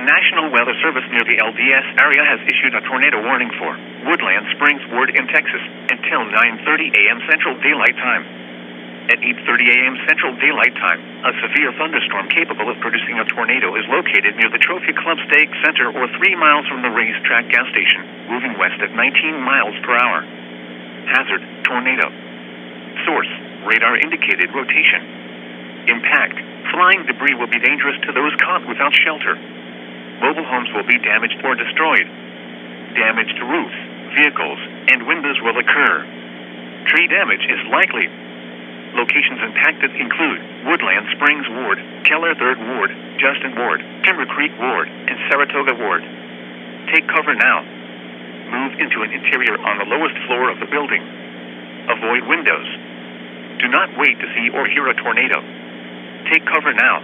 National Weather Service near the LDS area has issued a tornado warning for Woodland Springs Ward in Texas until 9:30 a.m. Central Daylight Time. At 8:30 a.m. Central Daylight Time, a severe thunderstorm capable of producing a tornado is located near the Trophy Club Stake Center or 3 miles from the racetrack gas station, moving west at 19 miles per hour. Hazard, tornado. Source, radar indicated rotation. Impact, flying debris will be dangerous to those caught without shelter. Mobile homes will be damaged or destroyed. Damage to roofs, vehicles, and windows will occur. Tree damage is likely. Locations impacted include Woodland Springs Ward, Keller 3rd Ward, Justin Ward, Timber Creek Ward, and Saratoga Ward. Take cover now. Move into an interior on the lowest floor of the building. Avoid windows. Do not wait to see or hear a tornado. Take cover now.